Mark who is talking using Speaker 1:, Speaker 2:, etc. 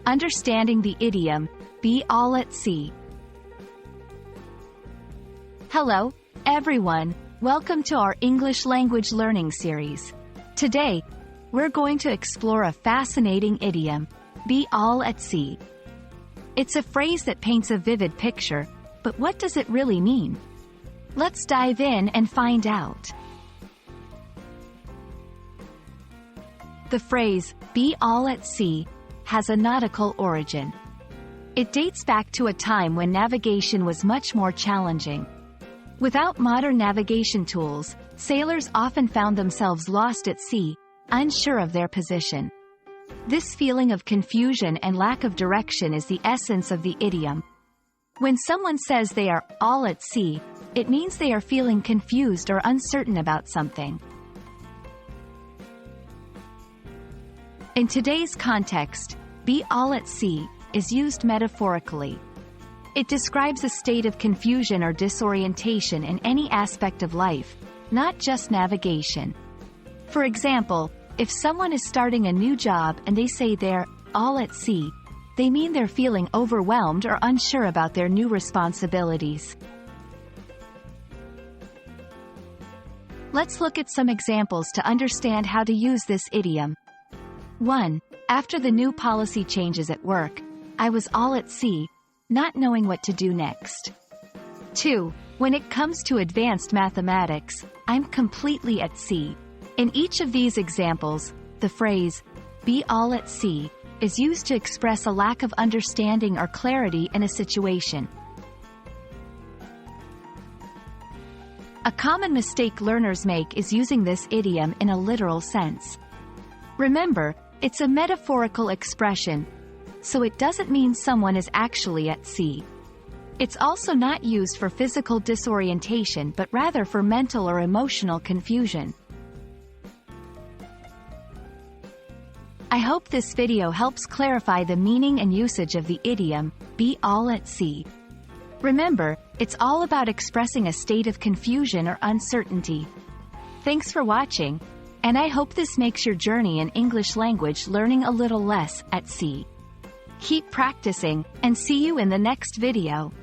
Speaker 1: Understanding the idiom, be all at sea. Hello, everyone. Welcome to our English language learning series. Today, we're going to explore a fascinating idiom, be all at sea. It's a phrase that paints a vivid picture, but what does it really mean? Let's dive in and find out. The phrase, be all at sea, has a nautical origin. It dates back to a time when navigation was much more challenging. Without modern navigation tools, sailors often found themselves lost at sea, unsure of their position. This feeling of confusion and lack of direction is the essence of the idiom. When someone says they are all at sea, it means they are feeling confused or uncertain about something. In today's context, be all at sea is used metaphorically. It describes a state of confusion or disorientation in any aspect of life, not just navigation. For example, if someone is starting a new job and they say they're all at sea, they mean they're feeling overwhelmed or unsure about their new responsibilities. Let's look at some examples to understand how to use this idiom. 1. After the new policy changes at work, I was all at sea, not knowing what to do next. 2. When it comes to advanced mathematics, I'm completely at sea. In each of these examples, the phrase, be all at sea, is used to express a lack of understanding or clarity in a situation. A common mistake learners make is using this idiom in a literal sense. Remember, it's a metaphorical expression, so it doesn't mean someone is actually at sea. It's also not used for physical disorientation but rather for mental or emotional confusion. I hope this video helps clarify the meaning and usage of the idiom, be all at sea. Remember, it's all about expressing a state of confusion or uncertainty. Thanks for watching, and I hope this makes your journey in English language learning a little less at sea. Keep practicing, and see you in the next video.